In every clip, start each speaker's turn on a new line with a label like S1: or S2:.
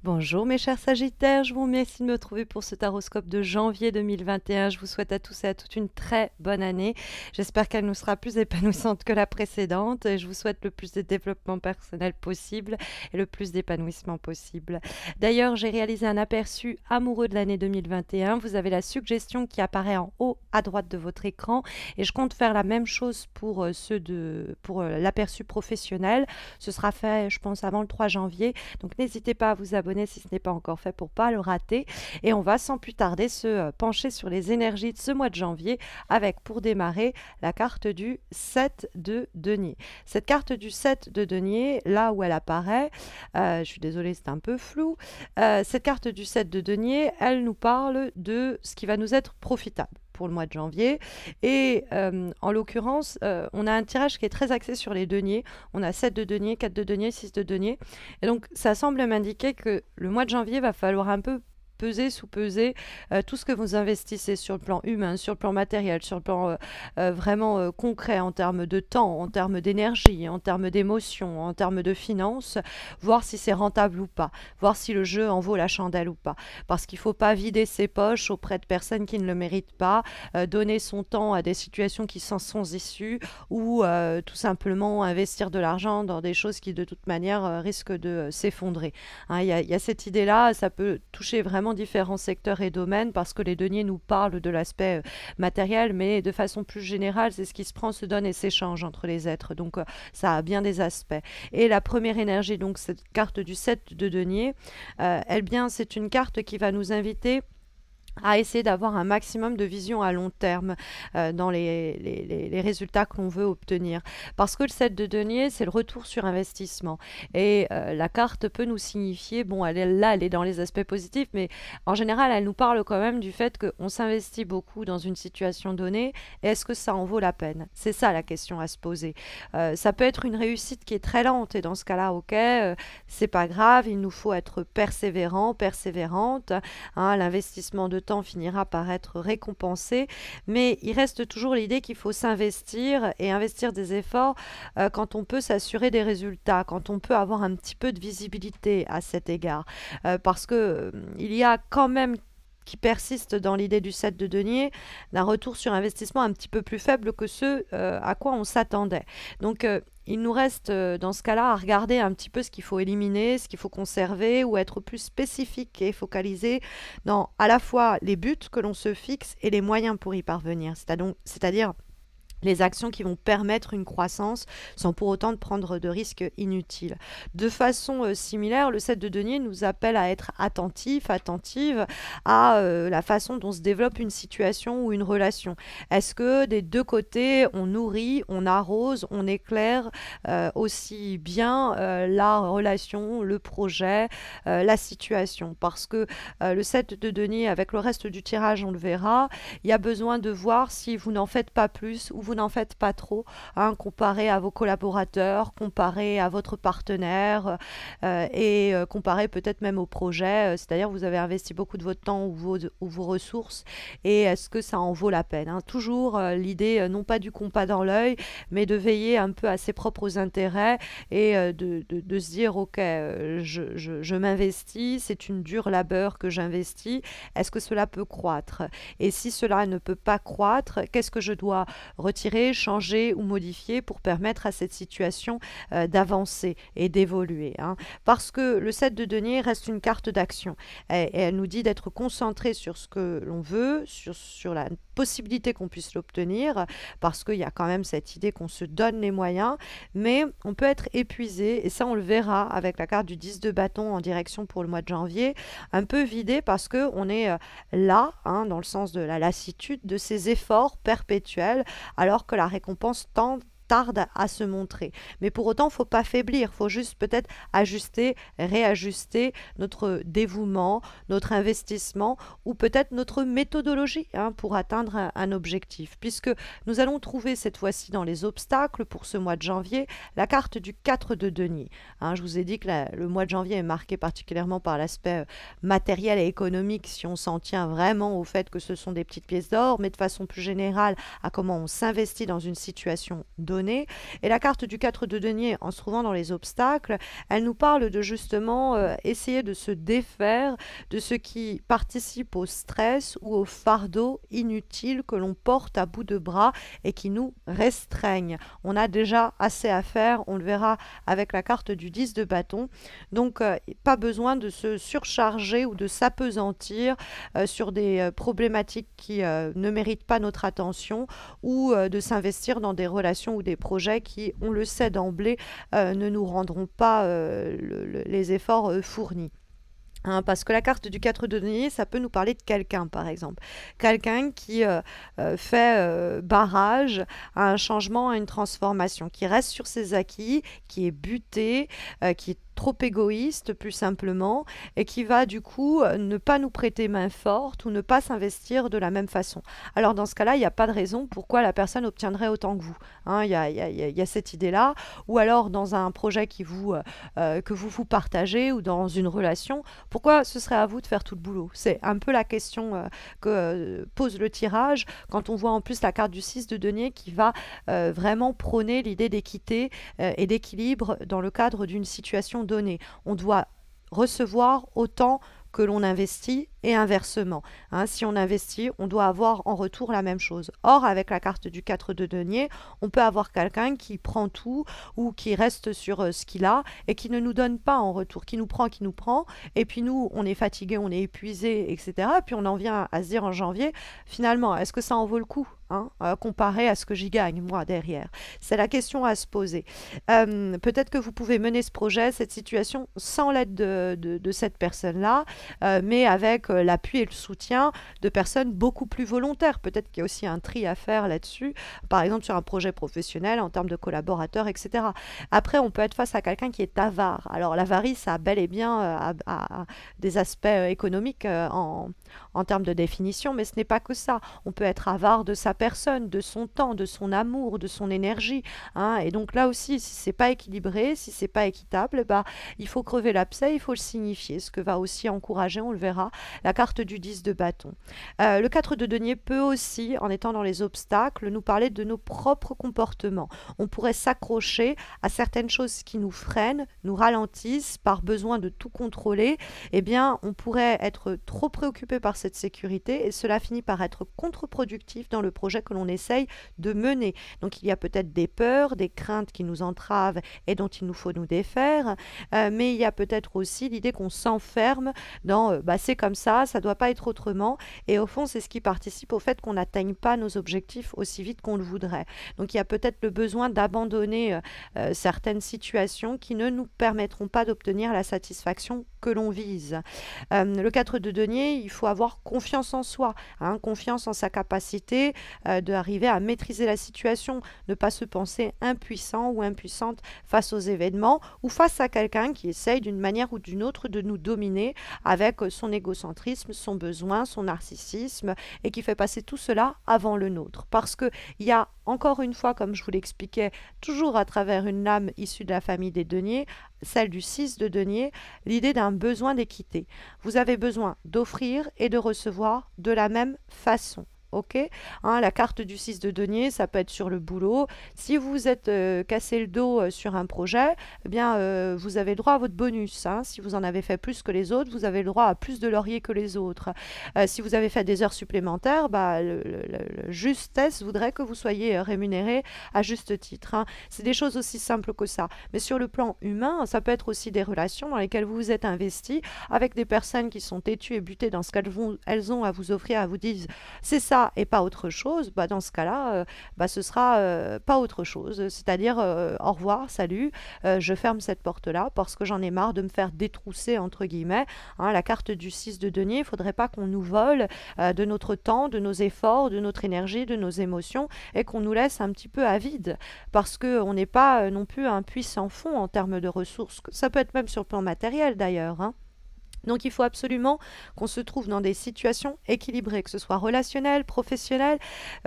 S1: Bonjour mes chers Sagittaires, je vous remercie de me trouver pour ce taroscope de janvier 2021. Je vous souhaite à tous et à toutes une très bonne année. J'espère qu'elle nous sera plus épanouissante que la précédente. Et je vous souhaite le plus de développement personnel possible et le plus d'épanouissement possible. D'ailleurs, j'ai réalisé un aperçu amoureux de l'année 2021. Vous avez la suggestion qui apparaît en haut à droite de votre écran et je compte faire la même chose pour l'aperçu professionnel. Ce sera fait, je pense, avant le 3 janvier. Donc n'hésitez pas à vous abonner si ce n'est pas encore fait pour ne pas le rater. Et on va sans plus tarder se pencher sur les énergies de ce mois de janvier avec pour démarrer la carte du 7 de denier. Cette carte du 7 de denier, là où elle apparaît, je suis désolée c'est un peu flou, cette carte du 7 de denier, elle nous parle de ce qui va nous être profitable pour le mois de janvier. Et en l'occurrence, on a un tirage qui est très axé sur les deniers. On a 7 de denier, 4 de denier, 6 de denier. Et donc, ça semble m'indiquer que le mois de janvier va falloir un peu peser, sous-peser tout ce que vous investissez sur le plan humain, sur le plan matériel, sur le plan vraiment concret en termes de temps, en termes d'énergie, en termes d'émotion, en termes de finances, voir si c'est rentable ou pas, voir si le jeu en vaut la chandelle ou pas. Parce qu'il ne faut pas vider ses poches auprès de personnes qui ne le méritent pas, donner son temps à des situations qui s'en sont issues ou tout simplement investir de l'argent dans des choses qui de toute manière risquent de s'effondrer. Hein, y a cette idée-là, ça peut toucher vraiment différents secteurs et domaines parce que les deniers nous parlent de l'aspect matériel, mais de façon plus générale, c'est ce qui se prend, se donne et s'échange entre les êtres. Donc ça a bien des aspects. Et la première énergie, donc cette carte du 7 de denier, bien, c'est une carte qui va nous inviter à essayer d'avoir un maximum de vision à long terme dans les résultats que l'on veut obtenir. Parce que le 7 de denier, c'est le retour sur investissement. Et la carte peut nous signifier, bon, elle est dans les aspects positifs, mais en général, elle nous parle quand même du fait qu'on s'investit beaucoup dans une situation donnée. Et est-ce que ça en vaut la peine? C'est ça la question à se poser. Ça peut être une réussite qui est très lente, et dans ce cas-là, ok, c'est pas grave, il nous faut être persévérant, persévérante. Hein, l'investissement de temps finira par être récompensé, mais il reste toujours l'idée qu'il faut s'investir et investir des efforts quand on peut s'assurer des résultats, quand on peut avoir un petit peu de visibilité à cet égard, parce que il y a quand même qui persiste dans l'idée du 7 de denier, d'un retour sur investissement un petit peu plus faible que ce à quoi on s'attendait. Donc il nous reste dans ce cas-là à regarder un petit peu ce qu'il faut éliminer, ce qu'il faut conserver ou être plus spécifique et focalisé dans à la fois les buts que l'on se fixe et les moyens pour y parvenir. C'est-à-dire les actions qui vont permettre une croissance sans pour autant de prendre de risques inutiles. De façon similaire, le 7 de denier nous appelle à être attentive à la façon dont se développe une situation ou une relation. Est-ce que des deux côtés, on nourrit, on arrose, on éclaire aussi bien la relation, le projet, la situation? Parce que le 7 de denier, avec le reste du tirage, on le verra, il y a besoin de voir si vous n'en faites pas plus ou vous n'en faites pas trop, hein, comparé à vos collaborateurs, comparé à votre partenaire et comparé peut-être même au projet, c'est-à-dire vous avez investi beaucoup de votre temps ou vos ressources et est-ce que ça en vaut la peine, hein? Toujours l'idée non pas du compas dans l'œil, mais de veiller un peu à ses propres intérêts et de se dire ok, je m'investis, c'est une dure labeur que j'investis, est-ce que cela peut croître? Et si cela ne peut pas croître, qu'est-ce que je dois retirer, changer ou modifier pour permettre à cette situation d'avancer et d'évoluer, hein? Parce que le 7 de denier reste une carte d'action et elle nous dit d'être concentré sur ce que l'on veut, sur la possibilité qu'on puisse l'obtenir, parce qu'il y a quand même cette idée qu'on se donne les moyens, mais on peut être épuisé, et ça on le verra avec la carte du 10 de bâton en direction pour le mois de janvier, un peu vidé parce qu'on est là, hein, dans le sens de la lassitude de ces efforts perpétuels, alors que la récompense tarde à se montrer. Mais pour autant, il ne faut pas faiblir, il faut juste peut-être ajuster, réajuster notre dévouement, notre investissement ou peut-être notre méthodologie, hein, pour atteindre un objectif. Puisque nous allons trouver cette fois-ci dans les obstacles pour ce mois de janvier la carte du 4 de denier. Hein, je vous ai dit que le mois de janvier est marqué particulièrement par l'aspect matériel et économique si on s'en tient vraiment au fait que ce sont des petites pièces d'or, mais de façon plus générale à comment on s'investit dans une situation donnée. donner. Et la carte du 4 de denier, en se trouvant dans les obstacles, elle nous parle de justement essayer de se défaire de ce qui participe au stress ou au fardeau inutile que l'on porte à bout de bras et qui nous restreignent. On a déjà assez à faire, on le verra avec la carte du 10 de bâton. Donc, pas besoin de se surcharger ou de s'apesantir sur des problématiques qui ne méritent pas notre attention ou de s'investir dans des relations ou des projets qui, on le sait d'emblée, ne nous rendront pas les efforts fournis. Hein, parce que la carte du 4 de denier, ça peut nous parler de quelqu'un, par exemple. Quelqu'un qui fait barrage à un changement, à une transformation, qui reste sur ses acquis, qui est buté, qui est trop égoïste, plus simplement, et qui va du coup ne pas nous prêter main forte ou ne pas s'investir de la même façon. Alors dans ce cas-là, il n'y a pas de raison pourquoi la personne obtiendrait autant que vous. Hein, il y a cette idée-là. Ou alors dans un projet que vous partagez ou dans une relation, pourquoi ce serait à vous de faire tout le boulot? C'est un peu la question que pose le tirage quand on voit en plus la carte du 6 de denier qui va vraiment prôner l'idée d'équité et d'équilibre dans le cadre d'une situation donnée. On doit recevoir autant que l'on investit et inversement. Hein, si on investit, on doit avoir en retour la même chose. Or, avec la carte du 4 de denier, on peut avoir quelqu'un qui prend tout ou qui reste sur ce qu'il a et qui ne nous donne pas en retour, qui nous prend, et puis nous, on est fatigué, on est épuisé, etc. Et puis on en vient à se dire en janvier, finalement, est-ce que ça en vaut le coup comparé à ce que j'y gagne, moi, derrière? C'est la question à se poser. Peut-être que vous pouvez mener ce projet, cette situation, sans l'aide de cette personne-là, mais avec l'appui et le soutien de personnes beaucoup plus volontaires. Peut-être qu'il y a aussi un tri à faire là-dessus, par exemple sur un projet professionnel, en termes de collaborateurs, etc. Après, on peut être face à quelqu'un qui est avare. Alors, l'avarie, ça a bel et bien des aspects économiques en termes de définition, mais ce n'est pas que ça. On peut être avare de sa personne, de son temps, de son amour, de son énergie. Hein. Et donc là aussi, si c'est pas équilibré, si c'est pas équitable, il faut crever l'abcès, il faut le signifier, ce que va aussi encourager, on le verra, la carte du 10 de bâton. Le 4 de denier peut aussi, en étant dans les obstacles, nous parler de nos propres comportements. On pourrait s'accrocher à certaines choses qui nous freinent, nous ralentissent par besoin de tout contrôler. Eh bien, on pourrait être trop préoccupé par cette sécurité et cela finit par être contre-productif dans le projet que l'on essaye de mener. Donc, il y a peut-être des peurs, des craintes qui nous entravent et dont il nous faut nous défaire, mais il y a peut-être aussi l'idée qu'on s'enferme dans c'est comme ça ne doit pas être autrement, et au fond c'est ce qui participe au fait qu'on n'atteigne pas nos objectifs aussi vite qu'on le voudrait. Donc il y a peut-être le besoin d'abandonner certaines situations qui ne nous permettront pas d'obtenir la satisfaction que l'on vise. Le 4 de denier, il faut avoir confiance en soi, confiance en sa capacité d'arriver à maîtriser la situation, ne pas se penser impuissant ou impuissante face aux événements ou face à quelqu'un qui essaye d'une manière ou d'une autre de nous dominer avec son égocentrisme, son besoin, son narcissisme, et qui fait passer tout cela avant le nôtre. Parce qu'il y a, encore une fois, comme je vous l'expliquais, toujours à travers une lame issue de la famille des deniers, celle du 6 de denier, l'idée d'un besoin d'équité. Vous avez besoin d'offrir et de recevoir de la même façon. Ok, la carte du 6 de denier, ça peut être sur le boulot. Si vous êtes cassé le dos sur un projet, eh bien, vous avez le droit à votre bonus. Si vous en avez fait plus que les autres, vous avez le droit à plus de lauriers que les autres. Si vous avez fait des heures supplémentaires, le justesse voudrait que vous soyez rémunéré à juste titre. C'est des choses aussi simples que ça. Mais sur le plan humain, ça peut être aussi des relations dans lesquelles vous vous êtes investi avec des personnes qui sont têtues et butées dans ce qu'elles ont à vous offrir, à vous dire c'est ça et pas autre chose. Dans ce cas-là, ce sera pas autre chose. C'est-à-dire au revoir, salut, je ferme cette porte-là parce que j'en ai marre de me faire détrousser entre guillemets. La carte du 6 de denier, il ne faudrait pas qu'on nous vole de notre temps, de nos efforts, de notre énergie, de nos émotions et qu'on nous laisse un petit peu à vide parce qu'on n'est pas non plus un puits sans fond en termes de ressources. Ça peut être même sur le plan matériel d'ailleurs. Donc il faut absolument qu'on se trouve dans des situations équilibrées, que ce soit relationnelles, professionnelles.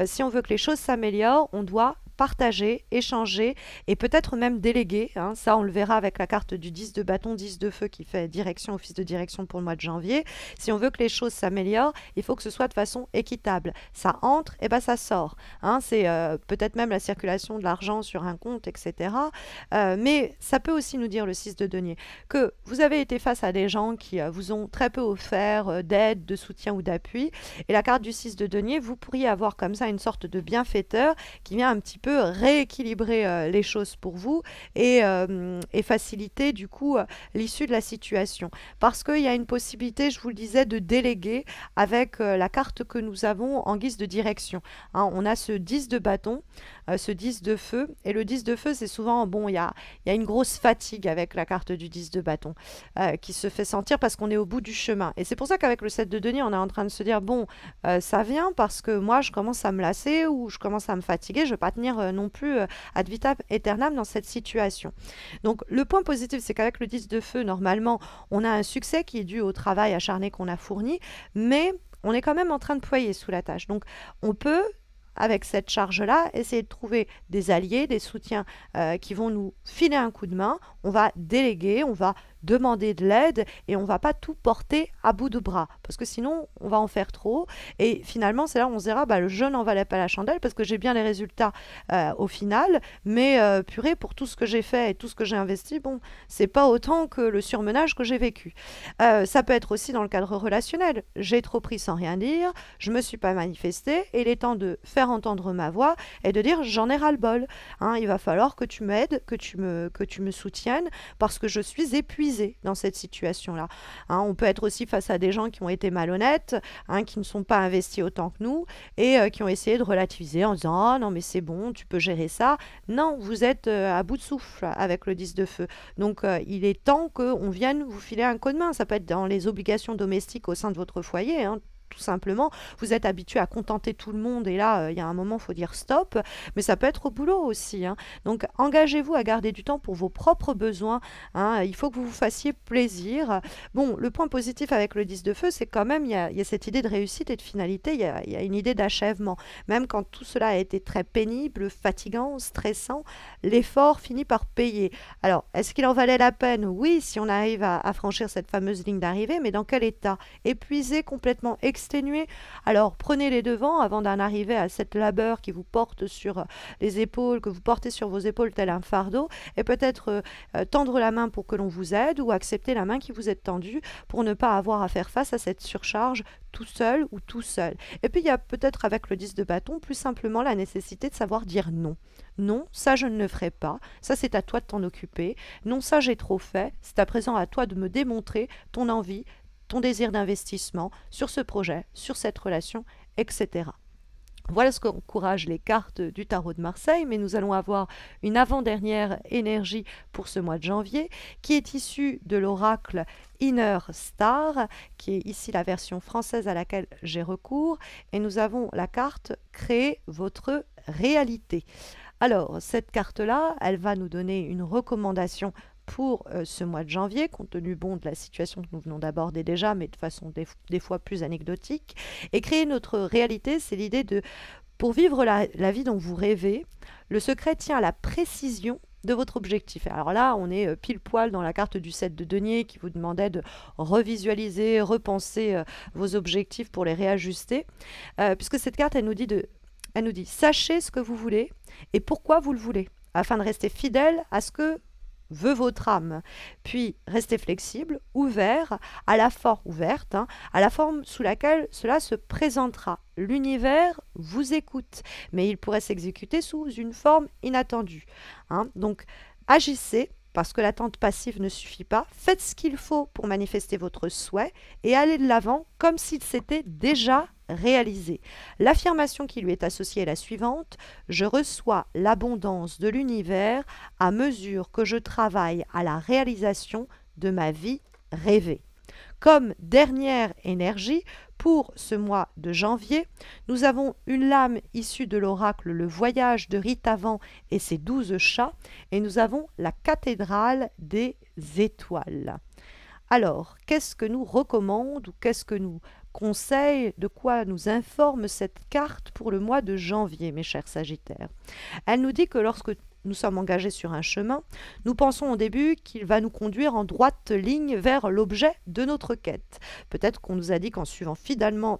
S1: Si on veut que les choses s'améliorent, on doit partager, échanger et peut-être même déléguer, hein. Ça, on le verra avec la carte du 10 de bâton, 10 de feu qui fait direction, office de direction pour le mois de janvier. Si on veut que les choses s'améliorent, il faut que ce soit de façon équitable. Ça entre, et ben ça sort, hein. C'est peut-être même la circulation de l'argent sur un compte, etc. Mais ça peut aussi nous dire, le 6 de denier, que vous avez été face à des gens qui vous ont très peu offert d'aide, de soutien ou d'appui. Et la carte du 6 de denier, vous pourriez avoir comme ça une sorte de bienfaiteur qui vient un petit peu rééquilibrer les choses pour vous et faciliter du coup l'issue de la situation. Parce qu'il y a une possibilité, je vous le disais, de déléguer avec la carte que nous avons en guise de direction, hein. On a ce 10 de bâton, ce 10 de feu, et le 10 de feu, c'est souvent, bon, il y a une grosse fatigue avec la carte du 10 de bâton qui se fait sentir parce qu'on est au bout du chemin. Et c'est pour ça qu'avec le 7 de denier, on est en train de se dire, bon, ça vient parce que moi, je commence à me lasser ou je commence à me fatiguer, je ne vais pas tenir non plus ad vitam aeternam dans cette situation. Donc, le point positif, c'est qu'avec le 10 de feu, normalement, on a un succès qui est dû au travail acharné qu'on a fourni, mais on est quand même en train de ployer sous la tâche. Donc, on peut, avec cette charge-là, essayer de trouver des alliés, des soutiens qui vont nous filer un coup de main. On va déléguer, on va demander de l'aide et on ne va pas tout porter à bout de bras parce que sinon on va en faire trop et finalement c'est là où on se dira bah, le jeu n'en valait pas la chandelle parce que j'ai bien les résultats au final mais purée pour tout ce que j'ai fait et tout ce que j'ai investi, bon c'est pas autant que le surmenage que j'ai vécu. Ça peut être aussi dans le cadre relationnel, j'ai trop pris sans rien dire, je me suis pas manifestée et il est temps de faire entendre ma voix et de dire j'en ai ras-le-bol, hein, il va falloir que tu m'aides, que tu me soutiennes parce que je suis épuisée dans cette situation-là. Hein, on peut être aussi face à des gens qui ont été malhonnêtes, hein, qui ne sont pas investis autant que nous et qui ont essayé de relativiser en disant « Oh non mais c'est bon, tu peux gérer ça ». Non, vous êtes à bout de souffle avec le 10 de feu. Donc il est temps qu'on vienne vous filer un coup de main. Ça peut être dans les obligations domestiques au sein de votre foyer, hein, tout simplement, vous êtes habitué à contenter tout le monde et là, il y a un moment, il faut dire stop, mais ça peut être au boulot aussi, hein. Donc, engagez-vous à garder du temps pour vos propres besoins, hein. Il faut que vous vous fassiez plaisir. Bon, le point positif avec le 10 de feu, c'est quand même, il y a cette idée de réussite et de finalité, il y a une idée d'achèvement. Même quand tout cela a été très pénible, fatigant, stressant, l'effort finit par payer. Alors, est-ce qu'il en valait la peine? Oui, si on arrive à franchir cette fameuse ligne d'arrivée, mais dans quel état? Épuisé, complètement exténué. Alors prenez les devants avant d'en arriver à cette labeur qui vous porte sur les épaules, que vous portez sur vos épaules tel un fardeau, et peut-être tendre la main pour que l'on vous aide ou accepter la main qui vous est tendue pour ne pas avoir à faire face à cette surcharge tout seul ou tout seul. Et puis il y a peut-être avec le 10 de bâton plus simplement la nécessité de savoir dire non. Non, ça je ne le ferai pas, ça c'est à toi de t'en occuper, non ça j'ai trop fait, c'est à présent à toi de me démontrer ton envie, ton désir d'investissement sur ce projet, sur cette relation, etc. Voilà ce qu'encouragent les cartes du tarot de Marseille, mais nous allons avoir une avant-dernière énergie pour ce mois de janvier qui est issue de l'oracle Inner Star, qui est ici la version française à laquelle j'ai recours, et nous avons la carte Créez votre réalité. Alors, cette carte-là, elle va nous donner une recommandation pour ce mois de janvier, compte tenu de la situation que nous venons d'aborder déjà, mais de façon des fois plus anecdotique. Et créer notre réalité, c'est l'idée de, pour vivre la vie dont vous rêvez, le secret tient à la précision de votre objectif. Alors là, on est pile poil dans la carte du 7 de denier qui vous demandait de revisualiser, repenser vos objectifs pour les réajuster, puisque cette carte, elle nous dit, sachez ce que vous voulez et pourquoi vous le voulez, afin de rester fidèle à ce que veut votre âme. Puis, restez flexible, ouvert, à la forme ouverte, hein, à la forme sous laquelle cela se présentera. L'univers vous écoute, mais il pourrait s'exécuter sous une forme inattendue, hein. Donc, agissez, parce que l'attente passive ne suffit pas. Faites ce qu'il faut pour manifester votre souhait et allez de l'avant comme s'il s'était déjà réalisé. L'affirmation qui lui est associée est la suivante: je reçois l'abondance de l'univers à mesure que je travaille à la réalisation de ma vie rêvée. Comme dernière énergie, pour ce mois de janvier, nous avons une lame issue de l'oracle Le Voyage de Ritavan et ses 12 chats, et nous avons la cathédrale des étoiles. Alors, qu'est-ce que nous recommande ou qu'est-ce que nous conseille, de quoi nous informe cette carte pour le mois de janvier, mes chers Sagittaires. Elle nous dit que lorsque nous sommes engagés sur un chemin, nous pensons au début qu'il va nous conduire en droite ligne vers l'objet de notre quête. Peut-être qu'on nous a dit qu'en suivant fidèlement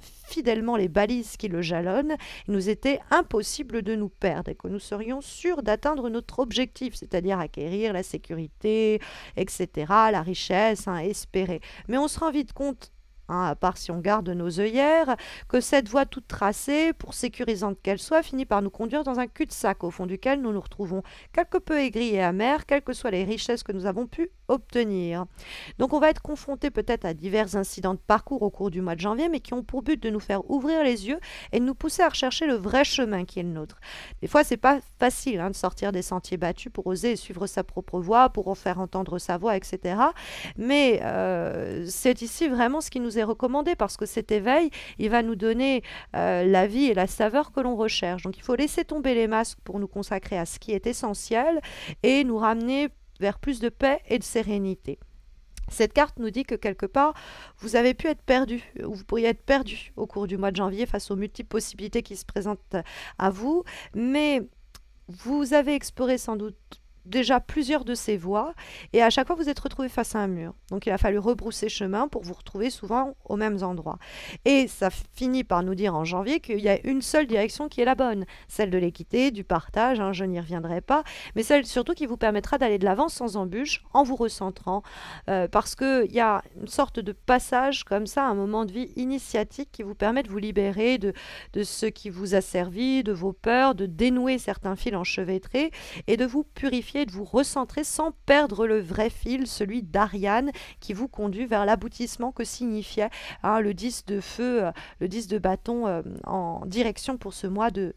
S1: les balises qui le jalonnent, il nous était impossible de nous perdre et que nous serions sûrs d'atteindre notre objectif, c'est-à-dire acquérir la sécurité, etc., la richesse espérée. Mais on se rend vite compte, à part si on garde nos œillères, que cette voie toute tracée, pour sécurisante qu'elle soit, finit par nous conduire dans un cul-de-sac au fond duquel nous nous retrouvons quelque peu aigris et amers, quelles que soient les richesses que nous avons pu obtenir. Donc on va être confronté peut-être à divers incidents de parcours au cours du mois de janvier, mais qui ont pour but de nous faire ouvrir les yeux et de nous pousser à rechercher le vrai chemin qui est le nôtre. Des fois, c'est pas facile de sortir des sentiers battus pour oser suivre sa propre voie, pour en faire entendre sa voix, etc. Mais c'est ici vraiment ce qui nous est recommandé, parce que cet éveil, il va nous donner la vie et la saveur que l'on recherche. Donc il faut laisser tomber les masques pour nous consacrer à ce qui est essentiel et nous ramener vers plus de paix et de sérénité. Cette carte nous dit que quelque part, vous avez pu être perdu, ou vous pourriez être perdu au cours du mois de janvier face aux multiples possibilités qui se présentent à vous, mais vous avez exploré sans doute déjà plusieurs de ces voies et à chaque fois vous êtes retrouvé face à un mur. Donc il a fallu rebrousser chemin pour vous retrouver souvent aux mêmes endroits. Et ça finit par nous dire en janvier qu'il y a une seule direction qui est la bonne, celle de l'équité, du partage, je n'y reviendrai pas, mais celle surtout qui vous permettra d'aller de l'avant sans embûche, en vous recentrant, parce qu'il y a une sorte de passage comme ça, un moment de vie initiatique qui vous permet de vous libérer de ce qui vous a servi, de vos peurs, de dénouer certains fils enchevêtrés et de vous purifier, de vous recentrer sans perdre le vrai fil, celui d'Ariane, qui vous conduit vers l'aboutissement que signifiait le 10 de feu, le 10 de bâton en direction pour ce mois de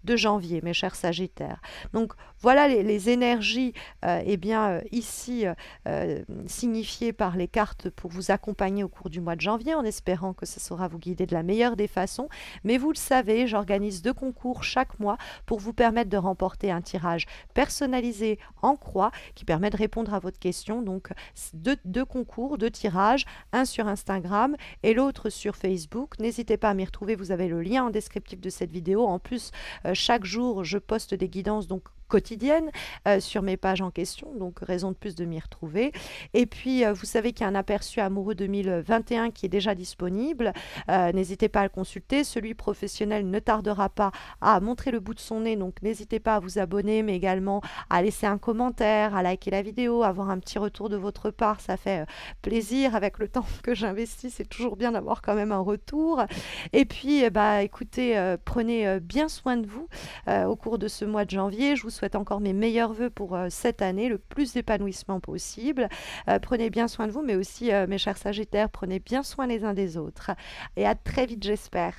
S1: janvier, mes chers Sagittaires. Donc voilà les énergies ici signifiées par les cartes pour vous accompagner au cours du mois de janvier, en espérant que ça saura vous guider de la meilleure des façons. Mais vous le savez, j'organise 2 concours chaque mois pour vous permettre de remporter un tirage personnalisé en croix qui permet de répondre à votre question. Donc 2 concours, 2 tirages, un sur Instagram et l'autre sur Facebook. N'hésitez pas à m'y retrouver, vous avez le lien en descriptif de cette vidéo. En plus, chaque jour, je poste des guidances quotidienne sur mes pages en question, donc raison de plus de m'y retrouver. Et puis vous savez qu'il y a un aperçu amoureux 2021 qui est déjà disponible, n'hésitez pas à le consulter. Celui professionnel ne tardera pas à montrer le bout de son nez, donc n'hésitez pas à vous abonner, mais également à laisser un commentaire, à liker la vidéo, à avoir un petit retour de votre part, ça fait plaisir. Avec le temps que j'investis, c'est toujours bien d'avoir quand même un retour. Et puis écoutez, prenez bien soin de vous au cours de ce mois de janvier. Je vous souhaite encore mes meilleurs vœux pour cette année, le plus d'épanouissement possible. Prenez bien soin de vous, mais aussi, mes chers Sagittaires, prenez bien soin les uns des autres. Et à très vite, j'espère.